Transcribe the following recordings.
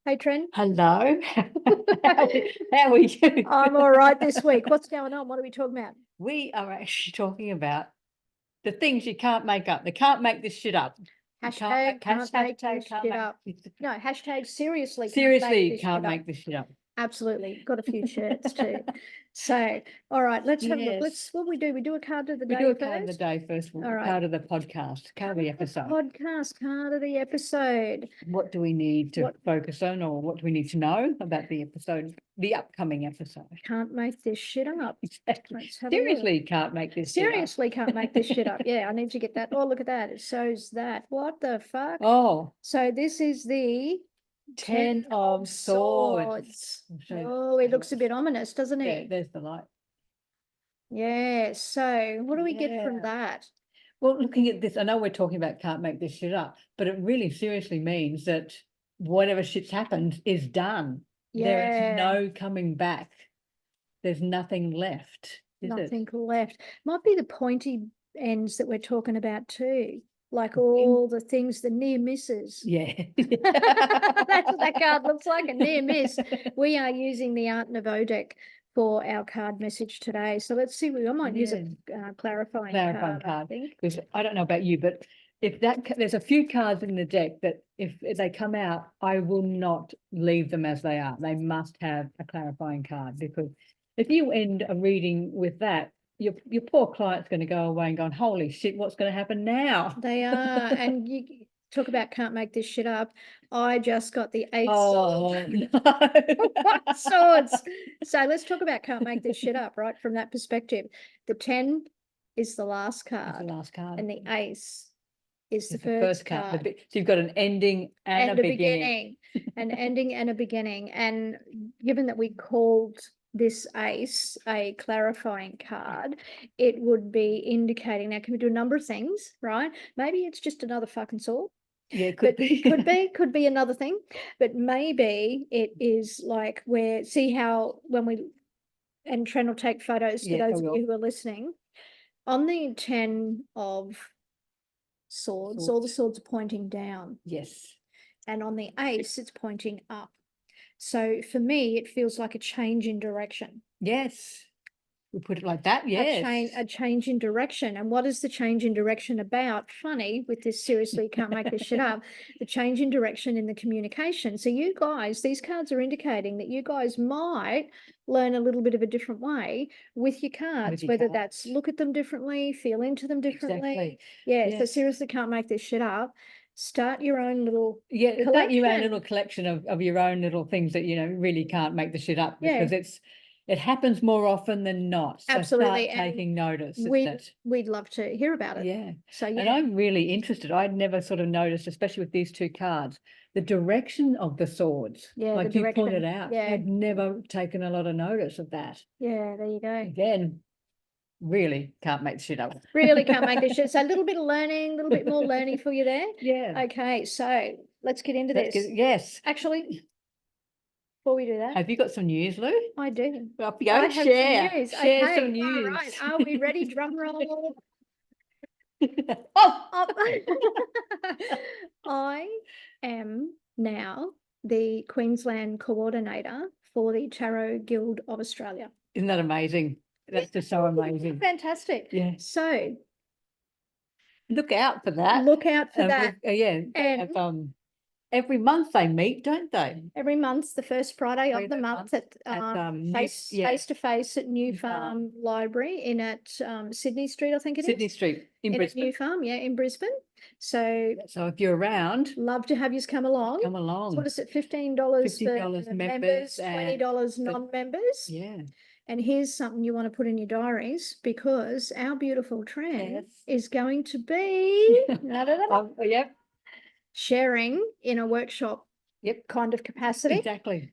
Hey, Tren. Hello. How are you? I'm all right this week. What's going on? What are we talking about? We are actually talking about the things you can't make up. They can't make this shit up. Hashtag can't make this can't shit make up. No, hashtag seriously seriously this can't shit make up. this shit up. Absolutely. Got a few shirts too. So, all right, let's have a look. Yes. What we do? We do a card of the We day do a card of the first. day first, All right. card of the podcast, card of the episode. Podcast card of the episode. What do we need to focus on, or what do we need to know about the episode, the upcoming episode? Can't make this shit up. Exactly. Seriously can't make this shit up. Seriously can't make this shit up. Yeah, I need to get that. Oh, look at that. It shows that. What the fuck? Oh, So this is the Ten of Swords. Oh, it looks a bit ominous, doesn't Yeah, it? there's the light. Yeah. So what do we get from that? Well, looking at this, I know we're talking about can't make this shit up, but it really seriously means that whatever shit's happened is done. There is no coming back. There's nothing left. Nothing left. Might be the pointy ends that we're talking about too. Like all the things, the near misses. Yeah. That's what that card looks like, a near miss. We are using the Art Nouveau deck for our card message today. So let's see, I might use a clarifying card, I think. Because I don't know about you, but if there's a few cards in the deck that if they come out, I will not leave them as they are. They must have a clarifying card, because if you end a reading with that, your poor client's going to go away and going, holy shit, what's going to happen now? They are. And you talk about can't make this shit up. I just got the Eight Swords. No. Swords. So let's talk about can't make this shit up, right? From that perspective. The 10 is the last card. It's the last card. And the Ace is the first card. So you've got an ending and a beginning. An ending and a beginning. And given that we called this Ace a clarifying card, it would be indicating, now can we do a number of things, right? Maybe it's just another fucking sword. Yeah, it could be. Could be another thing, but maybe it is like see how when we, and Tren will take photos for those of you who are listening, on the 10 of swords, all the swords are pointing down. Yes. And on the Ace, it's pointing up. So for me, it feels like a change in direction. Yes. We put it like that, yes. A change in direction. And what is the change in direction about? Funny, with this seriously can't make this shit up. The change in direction in the communication. So you guys, these cards are indicating that you guys might learn a little bit of a different way with your cards, whether that's look at them differently, feel into them differently. Exactly. Yeah, so seriously can't make this shit up. Start your own little start your own little collection of your own little things that really can't make the shit up, because it happens more often than not. So absolutely. Start taking notice. We'd love to hear about it. Yeah. So and I'm really interested. I'd never sort of noticed, especially with these two cards, the direction of the swords. Yeah, like you pointed out. Yeah. I'd never taken a lot of notice of that. Yeah, there you go. Again, really can't make shit up. Really can't make this shit. So a little bit of learning, a little bit more learning for you there. Yeah. Okay, so let's get into this. Yes. Actually, before we do that, have you got some news, Lou? I do. Up you go. Share some news. All right. Are we ready? Drum roll. I am now the Queensland coordinator for the Tarot Guild of Australia. Isn't that amazing? That's just so amazing. Fantastic. Yeah. So look out for that. Look out for that. Yeah. And every month they meet, don't they? Every month, the first Friday of the month at face to face at New Farm Library at Sydney Street, I think it is. Sydney Street in Brisbane. New Farm, in Brisbane. So if you're around, love to have you come along. Come along. So what is it? $15 for members, $20 non-members. Yeah. And here's something you want to put in your diaries, because our beautiful Tren is going to be sharing in a workshop kind of capacity. Exactly.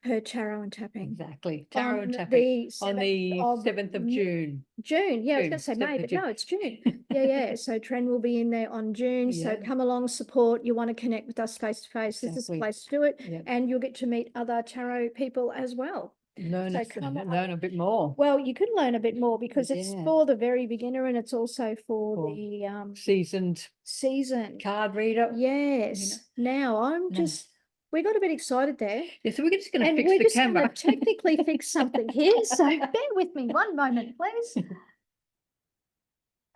Her tarot and tapping. Exactly. Tarot and tapping on the 7th of June. June. Yeah, I was going to say May, but no, it's June. Yeah. So Tren will be in there on June. So come along, support. You want to connect with us face to face. This is the place to do it. And you'll get to meet other tarot people as well. Learn a bit more. Well, you could learn a bit more, because it's for the very beginner, and it's also for the seasoned card reader. Yes. Now I'm just We got a bit excited there. Yeah, so we're just going to And fix we're the just camera. going to technically fix something here. So bear with me one moment, please.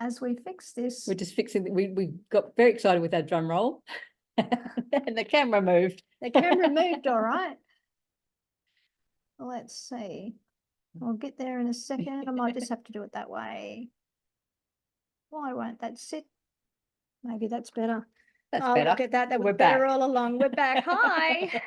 As we fix this. We're just fixing. We got very excited with that drum roll, and the camera moved. The camera moved, all right. Let's see. I'll get there in a second. I might just have to do it that way. Why won't that sit? Maybe that's better. That's Oh, better. look at that. That We're was better back. all along. We're back. Hi.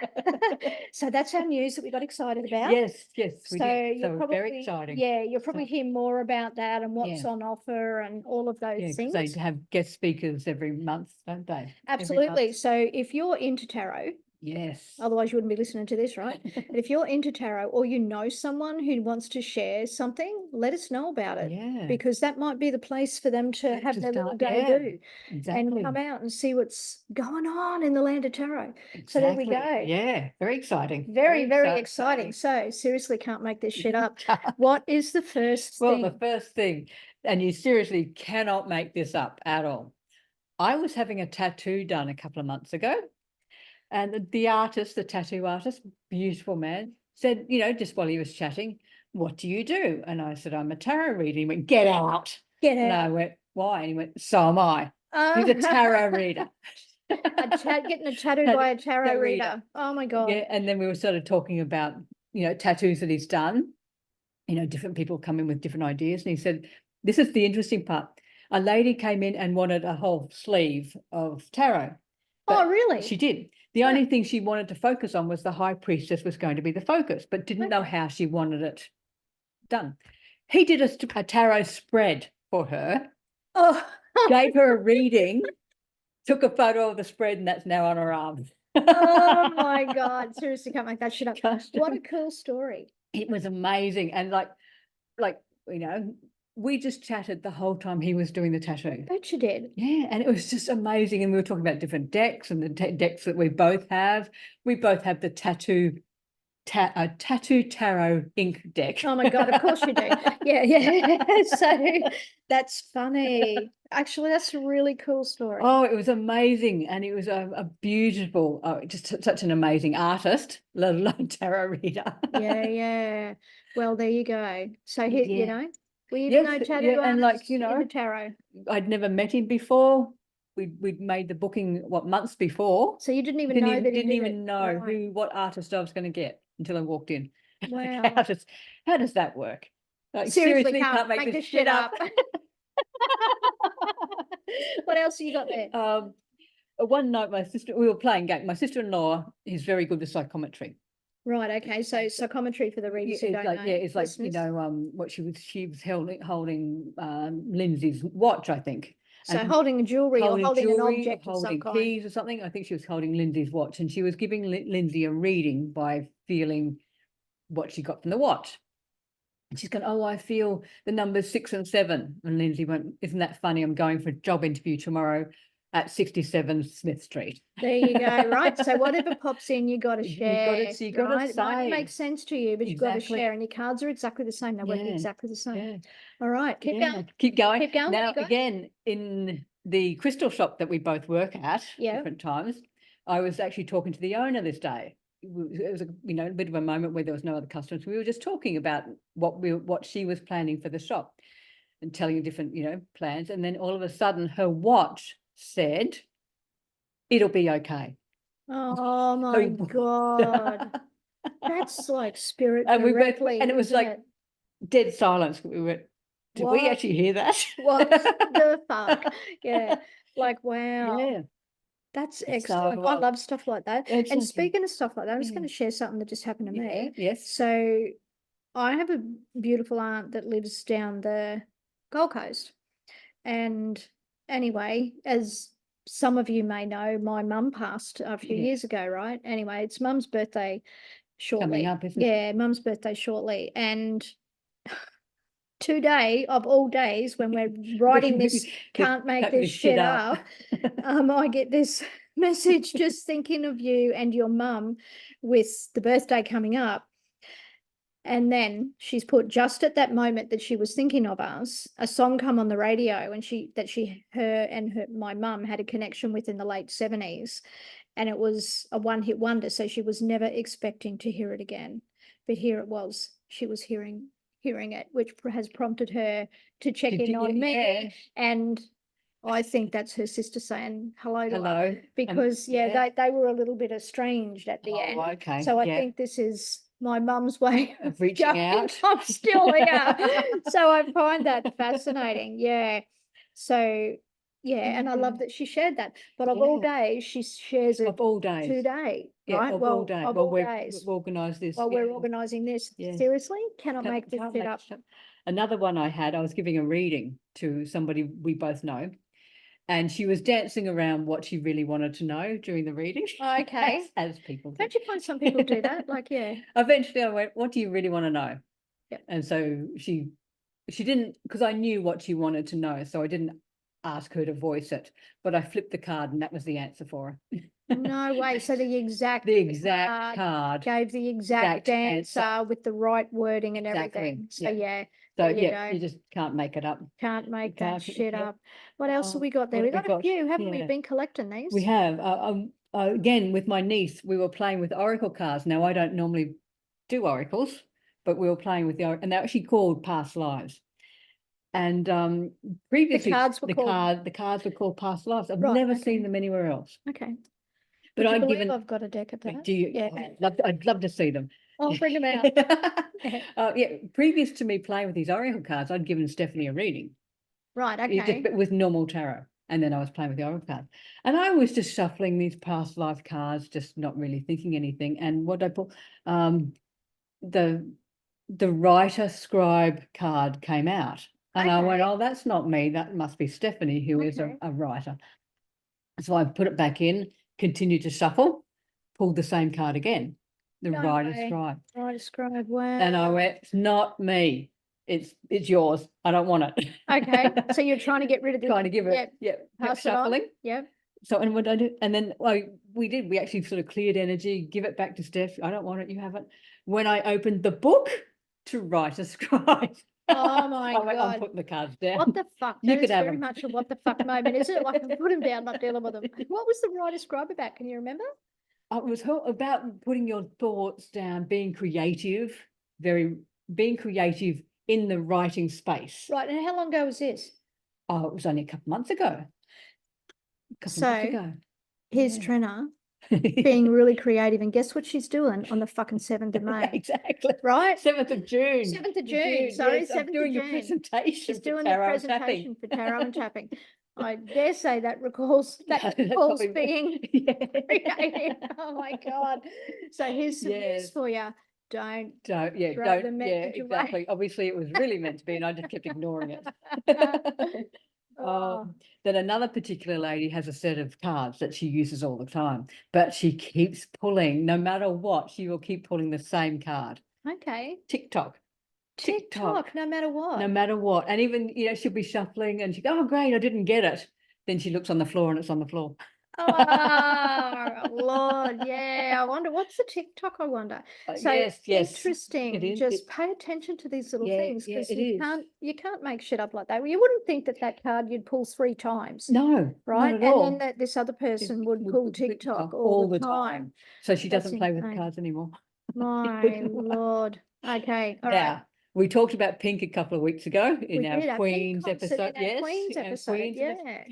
So that's our news that we got excited about. Yes, we So did. you're So probably, very exciting. yeah, you'll probably hear more about that and what's Yeah. on offer and all of those Yeah, 'cause things. they have guest speakers every month, don't they? Every Absolutely. month. So if you're into tarot, Yes. otherwise you wouldn't be listening to this, right? But if you're into tarot or you know someone who wants to share something, let us know about it. Yeah. Because that might be the place for them to have their little debut and come Exactly. out and see what's going on in the land of tarot. So there we go. Yeah, very exciting. Very, very exciting. So seriously can't make this shit up. Can't. What is the first Well, thing? the first thing, and you seriously cannot make this up at all. I was having a tattoo done a couple of months ago, and the artist, the tattoo artist, beautiful man, said, just while he was chatting, "What do you do?" And I said, "I'm a tarot reader." He went, "Get out." Get And out. I went, "Why?" And he went, "So am I." He's a tarot reader. Getting a tattoo by a tarot reader. Oh my God. Yeah, and then we were sort of talking about, tattoos that he's done. Different people come in with different ideas. And he said, this is the interesting part. A lady came in and wanted a whole sleeve of tarot. Oh, really? She did. The only thing she wanted to focus on was the high priestess was going to be the focus, but didn't know how she wanted it done. He did a tarot spread for her. Oh. Gave her a reading, took a photo of the spread, and that's now on her arm. Oh my God. Seriously, can't make that shit up. What a cool story. It was amazing. And we just chatted the whole time he was doing the tattoo. Bet you did. Yeah, and it was just amazing. And we were talking about different decks and the decks that we both have. We both have the tattoo tarot ink deck. Oh my God, of course you do. Yeah. So that's funny. Actually, that's a really cool story. Oh, it was amazing. And it was a beautiful, just such an amazing artist, let alone tarot reader. Yeah. Well, there you go. So here, we even know tattoo and artists in the tarot. I'd never met him before. We'd made the booking months before. So you didn't even know that he didn't did even know right. what artist I was going to get until I walked in. Wow. How does that work? Like, seriously can't make this shit up. What else you got there? One night we were playing game. My sister-in-law is very good with psychometry. Right. Okay. So psychometry for the readers who don't know. Yeah, it's like what she was holding Lindsay's watch, I think. So holding a jewelry or holding an object of some holding kind. keys or something. I think she was holding Lindsay's watch, and she was giving Lindsay a reading by feeling what she got from the watch. And she's going, "Oh, I feel the numbers 6 and 7." And Lindsay went, "Isn't that funny? I'm going for a job interview tomorrow at 67 Smith Street." There you go. Right. So whatever pops in, you got to share. You got to It might make sense to you, but you've got to share. And your cards are exactly the same. They work exactly the same. Yeah. All right. Keep going. Keep going. Keep going. Now, again, in the crystal shop that we both work at different times, I was actually talking to the owner this day. It was a bit of a moment where there was no other customers. We were just talking about what she was planning for the shop and telling different plans. And then all of a sudden her watch said, "It'll be okay." Oh my God. That's like spirit and directly. And it was like dead silence. We went, did we actually hear that? What the fuck? Yeah. Like, wow. Yeah. That's excellent. I love stuff like that. And speaking of stuff like that, I'm just going to share something that just happened to me. Yes. So I have a beautiful aunt that lives down the Gold Coast. And anyway, as some of you may know, my mum passed a few years ago, right? Anyway, it's mum's birthday shortly. Coming up, isn't it? Yeah, mum's birthday shortly. And today of all days when we're writing this can't make this shit up, I get this message just thinking of you and your mum with the birthday coming up. And then she's put, just at that moment that she was thinking of us, a song come on the radio and her and my mum had a connection with in the late 70s. and it was a one-hit wonder. So she was never expecting to hear it again. But here it was. She was hearing it, which has prompted her to check in on me. Yeah. And I think that's her sister saying hello to her. Hello. Because they were a little bit estranged at the end. Okay. So I yeah. think this is my mum's way Of reaching going, out. I'm still here. So I find that fascinating. Yeah. So yeah, and I love that she shared that. But of all days, she shares it Of all days. today, Yeah, right? of all days. Of Well, all we've days. organised this. While we're organising this. Yeah. Seriously? Cannot Can't- make this can't shit make up. it up. Another one I had, I was giving a reading to somebody we both know, and she was dancing around what she really wanted to know during the reading. Okay. As people do. Don't you find some people do that? Like, yeah. Eventually I went, what do you really want to know? Yep. And so she didn't, because I knew what she wanted to know, so I didn't ask her to voice it, but I flipped the card and that was the answer for her. No way. So the exact card gave the exact answer with the right wording and everything. So yeah. So there you go. you just can't make it up. Can't make that can't- shit yeah. up. What else have we got there? what We've have we got a got? few, haven't we? Yeah. Been collecting these. We have. Again, with my niece, we were playing with oracle cards. Now, I don't normally do oracles, but we were playing with and they're actually called past lives. And previously, the cards were called past lives. I've never seen them anywhere else. Okay. But I've got a deck of that. Do you? Yeah. I'd love to see them. I'll bring them out. Yeah. Previous to me playing with these oracle cards, I'd given Stephanie a reading. Right. Okay. Just with normal tarot. And then I was playing with the oracle cards. And I was just shuffling these past life cards, just not really thinking anything. And what I put, the writer scribe card came out. And I went, oh, that's not me. That must be Stephanie, who is a writer. So I put it back in, continued to shuffle, pulled the same card again. The writer scribe. Writer scribe, wow. And I went, it's not me. It's yours. I don't want it. Okay. So you're trying to get rid of this. Trying to give it, pass it shuffling. on. Yep. So, and what I do, and then we actually sort of cleared energy, give it back to Steph. I don't want it, you have it. When I opened the book to write a scribe. Oh my God. I'm putting the cards down. What the fuck? You That could is have very them. much a what the fuck moment, isn't it? Like, put them down, not dealing with them. What was the writer scribe about? Can you remember? It was about putting your thoughts down, being creative, being creative in the writing space. Right. And how long ago was this? Oh, it was only a couple months ago. Here's Trina being really creative, and guess what she's doing on the fucking 7th of May? Exactly. Right? 7th of June. 7th of June. Sorry, yes, 7th I'm doing of a June. presentation. She's for doing the tarot presentation tapping. for tarot and tapping. I dare say that recalls being creative. Oh my God. So here's some news for you. Don't throw the message away. Exactly. Obviously it was really meant to be and I just kept ignoring it. Then another particular lady has a set of cards that she uses all the time, but she keeps pulling, no matter what, she will keep pulling the same card. Okay. TikTok, no matter what. no matter what. And even, she'll be shuffling and she go, oh great, I didn't get it. Then she looks on the floor and it's on the floor. Oh Lord, yeah. I wonder what's the TikTok, I wonder. So yes. Interesting. It is. Just pay attention to these little things, because it you can't make shit up like that. Well, you wouldn't think that card you'd pull 3 times. No, right? not at all. And then that this other person would pull TikTok all the time. So she doesn't play with cards anymore. My Lord. Okay. All right. We talked about pink a couple of weeks ago in our Queen's pink concert, episode. Yes, Queen's episode. Yeah.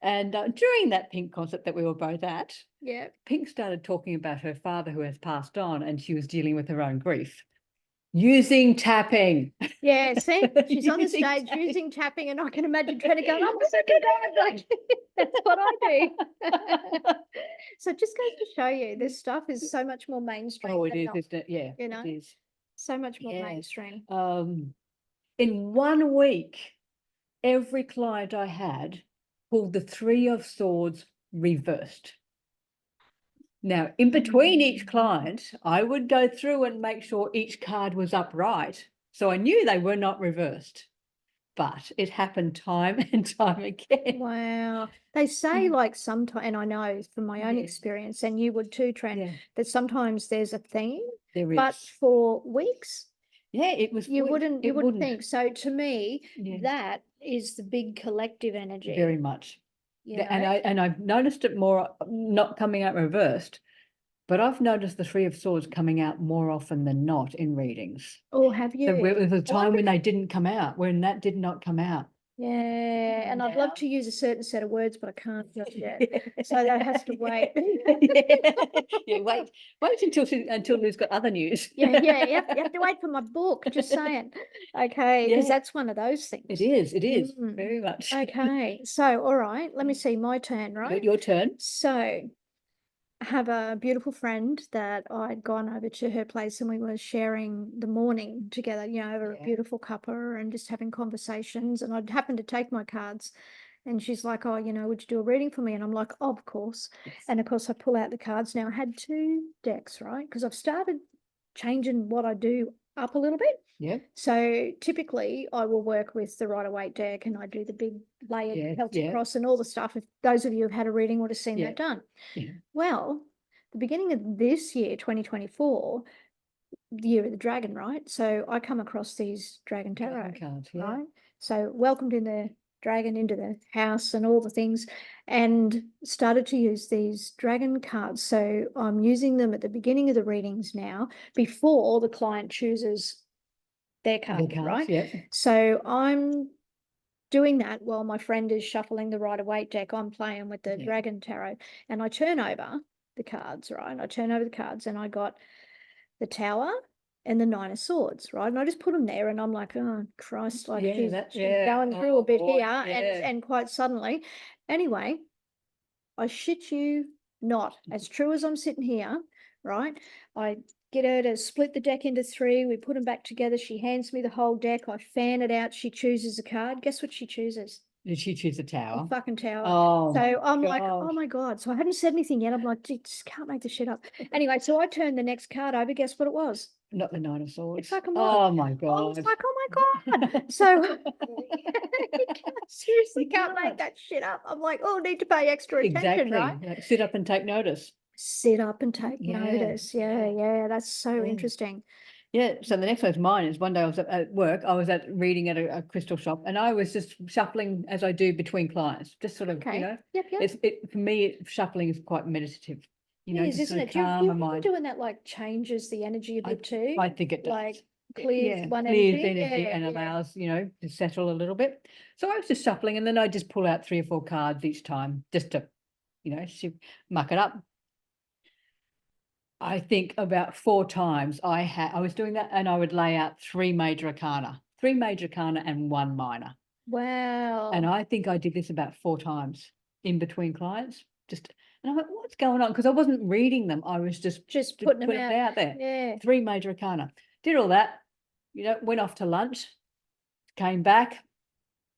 And during that pink concert that we were both at, yeah, Pink started talking about her father who has passed on, and she was dealing with her own grief. Using tapping. Yeah, see, she's on the stage using tapping, and I can imagine trying to go, oh my God, like, that's what I do. So it just goes to show you, this stuff is so much more mainstream. Oh, it is, isn't it? Yeah, you know, it is. So much more mainstream. In 1 week, every client I had pulled the 3 of Swords reversed. Now, in between each client, I would go through and make sure each card was upright. So I knew they were not reversed, but it happened time and time again. Wow. They say like sometimes, and I know from my own experience, and you would too, Tren, that sometimes there's a theme, but for weeks, you wouldn't think. So to me, that is the big collective energy. Very much. you And know? I've noticed it more, not coming out reversed, but I've noticed the Three of Swords coming out more often than not in readings. Or have you? There was a I time wonder when they didn't come out, when that did not come out. Yeah, and I'd love to use a certain set of words, but I can't just yet. So that has to wait. Yeah, wait until Lou's got other news. Yeah, you have to wait for my book, just saying. Okay, because Yeah. that's one of those things. It is Mm. very much. Okay, so all right, let me see my turn, right? Your turn. So I have a beautiful friend that I'd gone over to her place and we were sharing the morning together, over a Yeah. beautiful cuppa and just having conversations. And I'd happened to take my cards and she's like, oh, would you do a reading for me? And I'm like, oh, of course. Yes. And of course I pull out the cards. Now I had 2 decks, right? Because I've started changing what I do up a little bit. Yeah. So typically I will work with the Rider-Waite deck and I do the big layered Celtic cross and all the stuff. If those of you who have had a reading would have seen that done. Yeah. Well, the beginning of this year, 2024, the year of the dragon, right? So I come across these dragon tarot cards, right? So welcomed in the dragon into the house and all the things, and started to use these dragon cards. So I'm using them at the beginning of the readings now, before the client chooses their card, right? Yeah. So I'm doing that while my friend is shuffling the Rider-Waite deck. I'm playing with the dragon tarot, and I turn over the cards, right? I turn over the cards and I got the Tower and the 9 of Swords, right? And I just put them there and I'm like, oh Christ, like she's going through a bit here and quite suddenly. Anyway, I shit you not, as true as I'm sitting here, right? I get her to split the deck into 3. We put them back together. She hands me the whole deck. I fan it out. She chooses a card. Guess what she chooses? Did she choose a A tower? fucking tower. Oh, So I'm like, gosh. oh my God. So I hadn't said anything yet. I'm like, just can't make this shit up. Anyway, so I turned the next card over. Guess what it was? Not the 9 of Swords. It fucking was. Oh my I God. was like, oh my God. So seriously can't make that shit up. I'm like, oh, need to pay extra attention, right? Like, sit up and take notice. Sit up and take notice. Yeah, that's so Yeah. interesting. Yeah, so the next one's mine. Is one day I was at work, I was reading at a crystal shop, and I was just shuffling as I do between clients, just sort of, Okay. Yep. for me, shuffling is quite meditative, It is, just isn't sort it? of Do you calm my find mind. doing that like changes the energy a bit too? I think it does. Like clears one clears energy. energy and allows, to settle a little bit. So I was just shuffling, and then I just pull out 3 or 4 cards each time, just to, muck it up. I think about 4 times I was doing that, and I would lay out 3 major arcana and 1 minor. Wow. And I think I did this about 4 times in between clients. And I'm like, what's going on? Because I wasn't reading them. I was just putting them out there. Yeah. 3 major arcana. Did all that, went off to lunch, came back.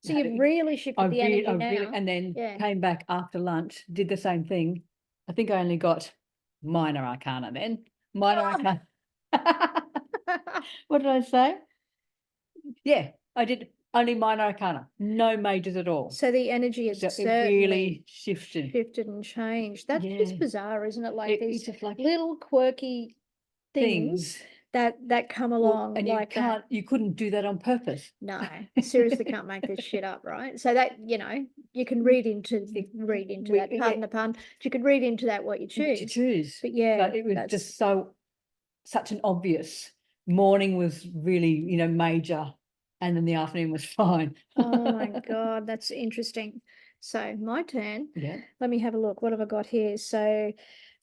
So you've really shifted the energy now. And then came back after lunch, did the same thing. I think I only got minor arcana then. Arcana. What did I say? Yeah, I did only minor arcana, no majors at all. So the energy has certainly really shifted and changed. That's just bizarre, isn't it? Like these just like little quirky things that come along, and like you couldn't do that on purpose. No, seriously can't make this shit up, right? So that, you can read into that, pardon the pun, you could read into that what you choose. But but it was just such an obvious. Morning was really, major, and then the afternoon was fine. Oh my God, that's interesting. So my turn. Yeah. Let me have a look. What have I got here? So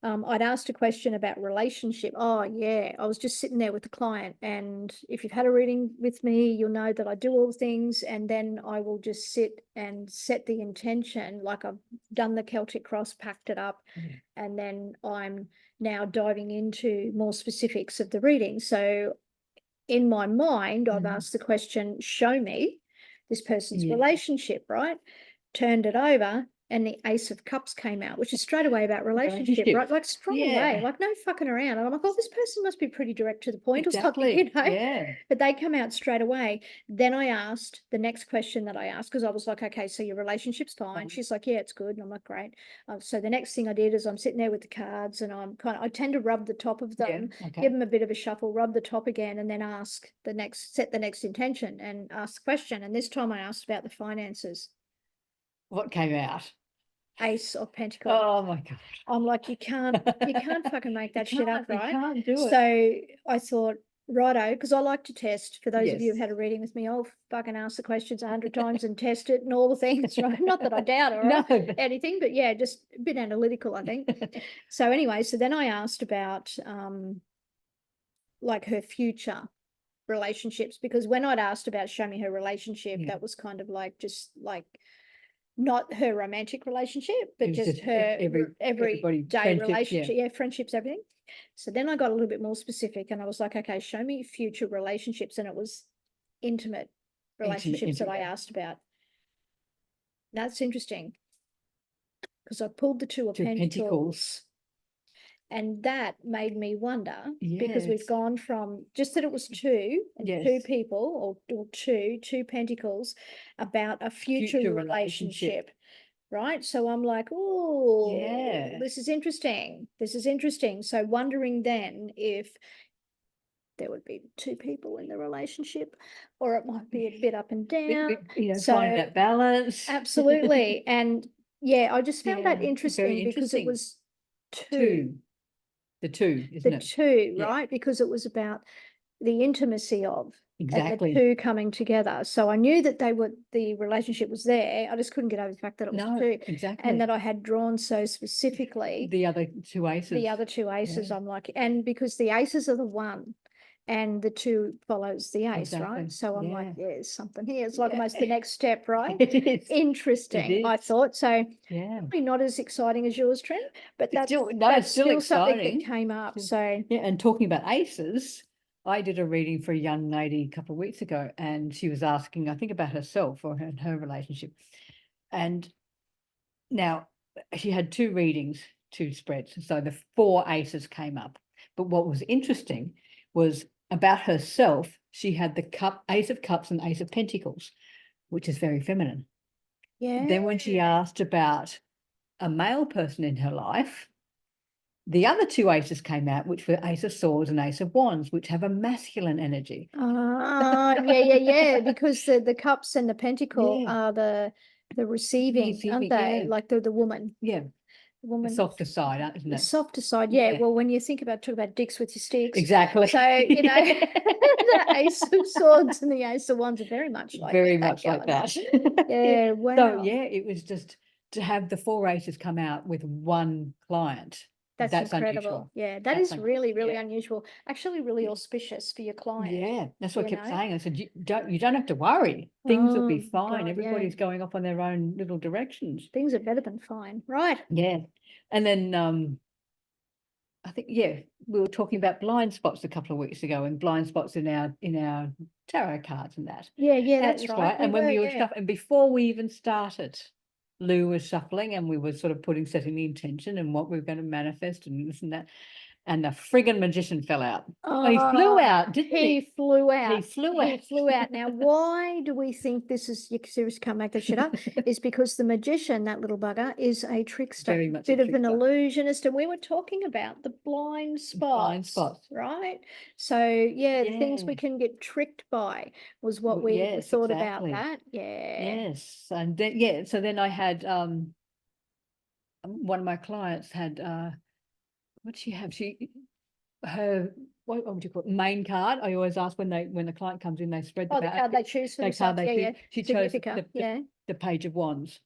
I'd asked a question about relationship. Oh yeah, I was just sitting there with the client, and if you've had a reading with me, you'll know that I do all the things, and then I will just sit and set the intention, like I've done the Celtic cross, packed it up, and then I'm now diving into more specifics of the reading. So in my mind, I've asked the question, show me this person's relationship, right? Turned it over, and the Ace of Cups came out, which is straight away about relationship, right? Like straight away, like no fucking around. And I'm like, oh, this person must be pretty direct to the point or something, But they come out straight away. Then I asked the next question that I asked, because I was like, okay, so your relationship's fine. She's like, yeah, it's good. And I'm like, great. So the next thing I did is I'm sitting there with the cards, and I tend to rub the top of them, give them a bit of a shuffle, rub the top again, and then set the next intention and ask the question. And this time I asked about the finances. What came out? Ace of Pentacles. Oh my God. I'm like, you can't fucking make that shit up, You right? can't do it. So I thought, righto, because I like to test. For those of you who've Yes. had a reading with me, I'll fucking ask the questions 100 times and test it and all the things, right? Not that I doubt or No, but- anything, but yeah, just a bit analytical, I think. So anyway, so then I asked about like her future relationships, because when I'd asked about show me her relationship, Yeah. that was kind of like just like not her romantic relationship, It but was just her everybody, everyday friendship, relationship, yeah, friendships, everything. So then I got a little bit more specific and I was like, okay, show me future relationships. And it was intimate relationships that I intimate. asked about. That's interesting because I pulled the Two of Two Pentacles. Pentacles. And that made me wonder, because we've Yes. gone from just that it was two and two Yes. people or two pentacles about a future Future relationship, right? So I'm like, oh, Yeah. this is interesting. This is interesting. So wondering then if there would be two people in the relationship, or it might be a bit up and down. You know, So finding that balance. absolutely. And yeah, I just found that Yeah, very interesting because it interesting. was Two. The two, isn't the it? two, Yeah. right? Because it was about the intimacy of and the Exactly. two coming together. So I knew that the relationship was there. I just couldn't get over the fact that it was No, two, exactly. and that I had drawn so specifically the other two aces. the other two aces. Yeah. I'm like, and because the aces are the one and the two follows the ace, Exactly. right? So I'm like, Yeah. there's something here. It's like Yeah. almost the next step, right? It is. Interesting, I is. thought. So Yeah. probably not as exciting as yours, Trent, but that's it's still something exciting. that came up. So Yeah, and talking about aces, I did a reading for a young lady a couple of weeks ago, and she was asking, I think, about herself or her relationship. And now she had two readings, two spreads. So the four aces came up. But what was interesting was about herself, she had the Ace of Cups and Ace of Pentacles, which is very feminine. yeah. Then when she asked about a male person in her life, the other two aces came out, which were Ace of Swords and Ace of Wands, which have a masculine energy. Yeah, because the cups and the pentacle Yeah. are the receiving, aren't they? Yeah. Like the woman. Yeah. The The woman. softer side, isn't The it? softer side, yeah. Yeah. Well, when you think about talk about dicks with your sticks. Exactly. So, you know, the Ace of Swords and the Ace of Wands are very much like very that much like going on. that. Yeah, wow. So yeah, it was just to have the four aces come out with one client. That's incredible. Unusual. Yeah, That's is really, really yeah. unusual. Actually, really auspicious for your client. Yeah, that's what I you kept know? saying. I said, you don't have to worry. Things will be Oh, fine. God, Everybody's yeah. going off on their own little directions. Things are better than fine. Right. Yeah. And then I think, yeah, we were talking about blind spots a couple of weeks ago, and blind spots in our tarot cards and that. Yeah, that's right. And when we were shuffling, and before we even started, Lou was shuffling, and we were sort of setting the intention and what we were going to manifest and this and that. And the friggin' magician fell out. He flew out, didn't he? He flew out. He flew out. He flew out. Now, why do we think this is, you seriously can't make that shit up, is because the magician, that little bugger, is a trickster. Very much bit a of an trickster. illusionist. And we were talking about the blind spots. Right? So, yeah, the things we can get tricked by was what we thought about that. Yeah. Yes. And then, yeah, so then I had one of my clients had what did she have? Her what would you call it? Main card. I always ask when the client comes in, they spread the card they choose for themselves. Yeah. She chose the Page of Wands.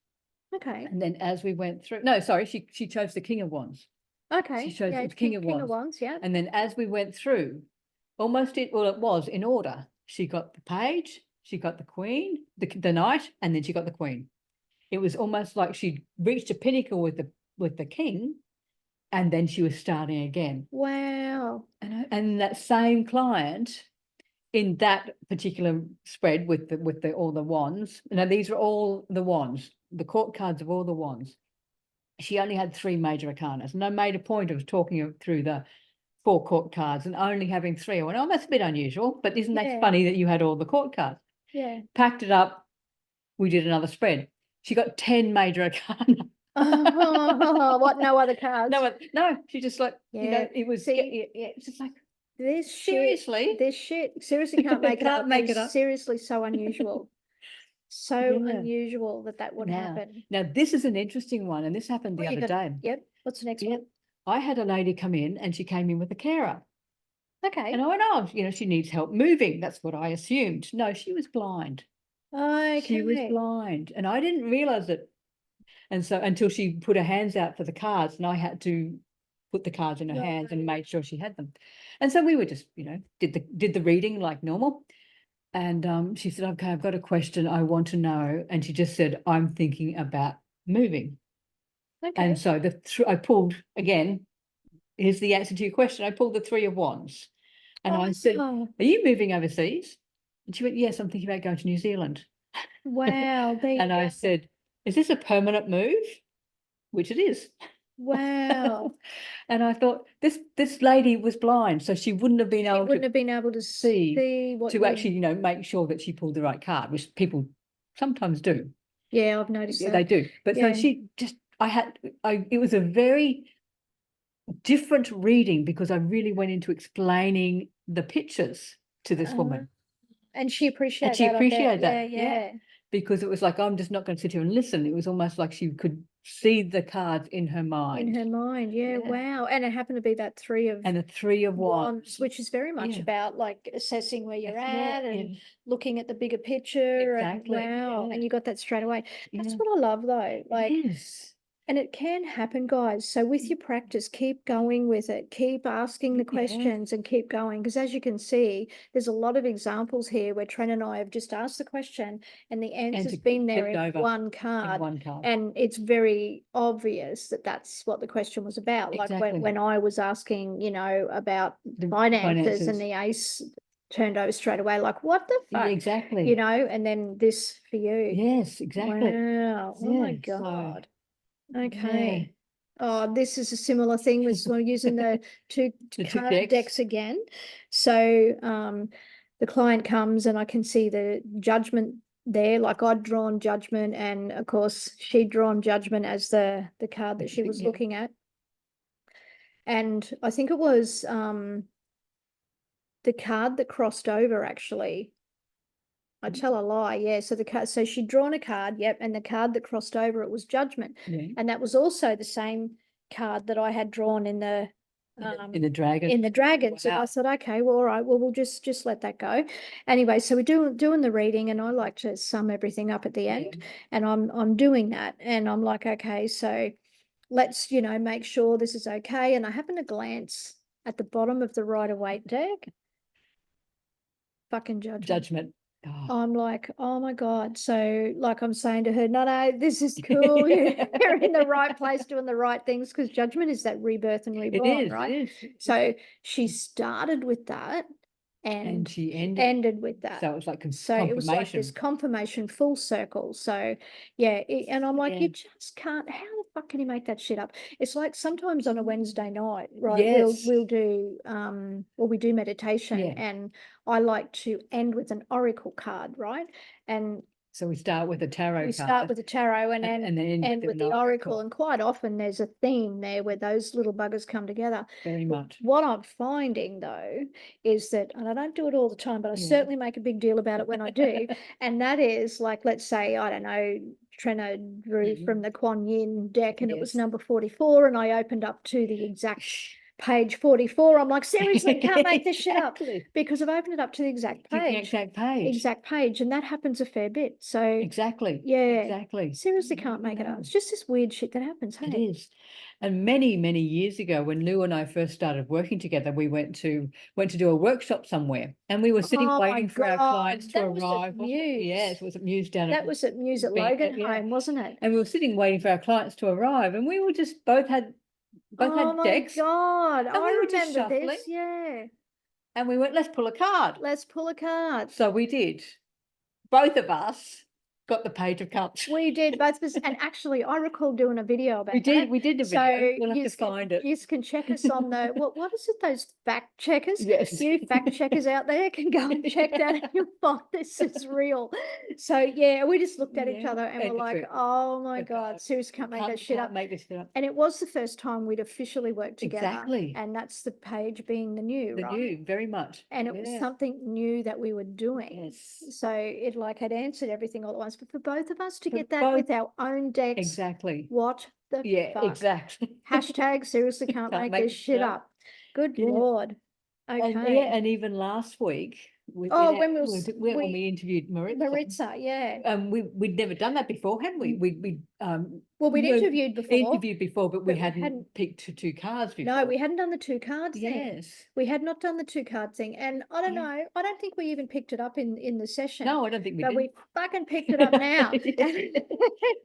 Okay. And then as we went through, no, sorry, she chose the King of Wands. Okay. She chose the King of Wands. Yeah. And then as we went through, it was in order. She got the Page, she got the Queen, the Knight, and then she got the Queen. It was almost like she reached a pinnacle with the King, and then she was starting again. Wow. And that same client in that particular spread with all the wands. Now these are all the wands, the court cards of all the wands. She only had 3 major arcanas, and I made a point of talking through the 4 court cards and only having 3. I went, oh, that's a bit unusual, but isn't that funny that you had all the court cards? Yeah. Packed it up. We did another spread. She got 10 major arcana. What? No other cards? No. She just it was. It's just like this seriously. This shit seriously can't make it up. Make it up. Seriously, so unusual. So Yeah. unusual that would happen. Now this is an interesting one, and this happened the What you other got? day. Yep. What's the next Yep. one? I had a lady come in and she came in with a carer. Okay. And I went, oh, she needs help moving. That's what I assumed. No, she was blind. She was Okay. blind. And I didn't realize it. And so until she put her hands out for the cards, and I had to put the cards in her hands and made sure she had them. And so we were just, did the reading like normal. And she said, okay, I've got a question I want to know. And she just said, I'm thinking about moving. Okay. And so I pulled again. Here's the answer to your question. I pulled the 3 of Wands. And I said, Oh, are you moving overseas? And she went, yes, I'm thinking about going to New Zealand. wow. There you And I go. said, is this a permanent move? Which it is. Wow. And I thought this lady was blind, so she wouldn't have been She able wouldn't to have been able to see what to you. actually, make sure that she pulled the right card, which people sometimes do. Yeah, I've noticed Yeah, that. they do. But so Yeah. she just, it was a very different reading because I really went into explaining the pictures to this woman. And she And appreciated she that, I bet. appreciated that. Yeah. Because it was like, I'm just not going to sit here and listen. It was almost like she could see the cards in her mind. In her mind. Yeah. Yeah. Wow. And it happened to be that 3 of And the 3 of Wands. which is very much Yeah. about like assessing where you're Yeah, at and yeah. looking at the bigger picture. Exactly, And wow. yeah. And you got that straight away. That's Yeah. what I love though. Like, Yes. and it can happen, guys. So with your practice, keep going with it. Keep asking the Yeah. questions and keep going. Because as you can see, there's a lot of examples here where Tren and I have just asked the question and the answer's been there in over one in card. one card. And it's very obvious that that's what the question was about. Like Exactly. when I was asking, about The finances and the ace turned over straight away, like, what the Yeah, fuck? exactly. And then this for you. Yes, exactly. Wow. Oh my Yeah, so, God. yeah. Okay. Oh, this is a similar thing with we're using the two The two card decks. decks again. So the client comes and I can see the judgment there, like I'd drawn judgment, and of course she'd drawn judgment as the card that she was Yeah. looking at. And I think it was the card that crossed over actually. I tell a lie, yeah. So so she'd drawn a card, yep, and the card that crossed over it was judgment, Yeah. and that was also the same card that I had drawn in the In the dragon. in the dragons. And I Wow. thought, okay, well, all right, well, we'll just let that go. Anyway, so we're doing the reading, and I like to sum everything up at the end, and I'm doing that, and I'm like, okay, so let's make sure this is okay. And I happen to glance at the bottom of the Rider-Waite deck, fucking judgment. Oh. I'm like, oh my God. So like I'm saying to her, no, this is cool. You're in the right place doing the right things, because judgment is that rebirth and reborn, right? It is. So she started with that and she ended with that. So it was like So it was like this confirmation full circle. So yeah, and I'm like, you just can't, how the fuck can you make that shit up? It's like sometimes on a Wednesday night, right? Yes. We'll do we do meditation, and I like to end with an oracle card, right? And so we start with a tarot card. We start with a tarot and then end with the oracle. oracle. And quite often there's a theme there where those little buggers come together. Very much. What I'm finding though is that, and I don't do it all the time, but I certainly make a big deal about it when I do. And that is like, let's say, I don't know, Trena drew from the Kuan Yin deck and it was number 44, and I opened up to the exact page 44. I'm like, seriously, can't make this shit up, because I've opened it up to the exact page. Exact page. And that happens a fair bit. So seriously can't make it up. It's just this weird shit that happens. Hey? It is. And many, many years ago, when Lou and I first started working together, we went to do a workshop somewhere, and we were sitting waiting for our clients to arrive. Yes, it was at Muse down that was at Muse at Logan Home, wasn't it? And we were sitting waiting for our clients to arrive, and we were just both had decks. Oh my God, and I we were just remember shuffling. this. Yeah. And we went, let's pull a card. Let's pull a card. So we did. Both of us got the page of cups. We did both of us, and actually I recall doing a video about that. We did a video. So we'll have to find it. You can check us on the what is it, those fact checkers? Yes. You fact checkers out there can go and check that and you'll find this is real. So yeah, we just looked at each other and we're like, oh my God, seriously can't make that shit up. Make this shit up. And it was the first time we'd officially worked together. Exactly. And that's the page being the new, right? The new, very much. And it was something new that we were doing. Yes. So it like had answered everything all at once. guys, but for both of us to For get that with our own decks. Exactly. What the Yeah, fuck? exactly. Hashtag seriously can't make this shit up. Good Yeah. Lord. And Okay. yeah, and even last week, Oh, when we we interviewed Maritza, Maritza, yeah. we'd never done that before, hadn't we? Well, we'd no, interviewed before. but we we hadn't hadn't- picked two cards before. No, we hadn't done the two cards thing. Yes. We had not done the two card thing. And I don't Yeah. know, I don't think we even picked it up in the session. No, I don't think we But did. we fucking picked it up now.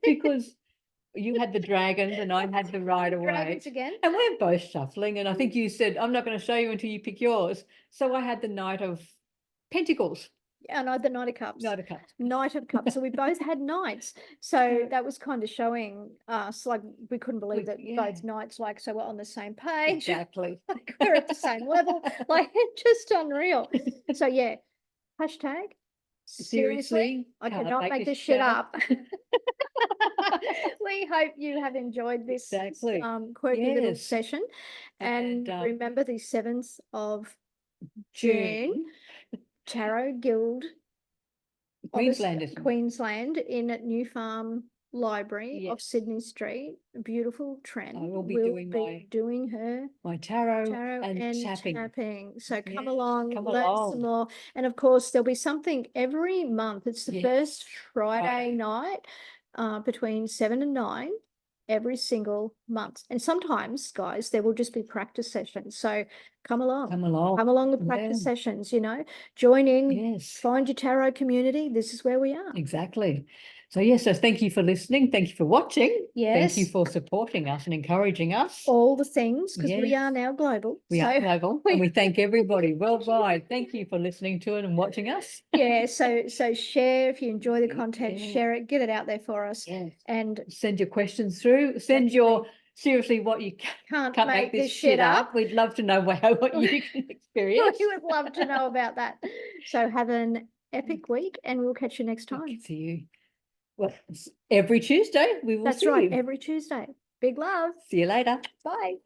Because you had the dragons and I had the Rider Waite. Dragons again. And we're both shuffling. And I think you said, I'm not going to show you until you pick yours. So I had the Knight of Pentacles. And I had the Knight of Cups. Knight of Cups. Knight of Cups. So we both had knights. So that was kind of showing us, like, we couldn't believe that both knights, like, so we're on the same page. Exactly. Like, we're at the same level. Like, it's just unreal. So yeah, hashtag seriously, I can't cannot make this shit up. We hope you have enjoyed this quirky little session. And remember, the 7th of June, Tarot Guild Queensland in New Farm Library of Sydney Street. Beautiful Tren will be doing her tarot and tapping. So come along, learn some more. And of course, there'll be something every month. It's the first Friday night between 7 and 9 every single month. And sometimes, guys, there will just be practice sessions. So come along with practice sessions, you know, join in, find your tarot community. This is where we are. Exactly. So so thank you for listening. Thank you for watching. Yes. Thank you for supporting us and encouraging us. All the things, because we are now global. We are global. And we thank everybody worldwide. Thank you for listening to it and watching us. So share if you enjoy the content, share it, get it out there for us. And send your questions through. Send your seriously what you can't make this shit up. We'd love to know what you can experience. We would love to know about that. So have an epic week and we'll catch you next time. See you. Well, every Tuesday we will see you. Every Tuesday. Big love. See you later. Bye.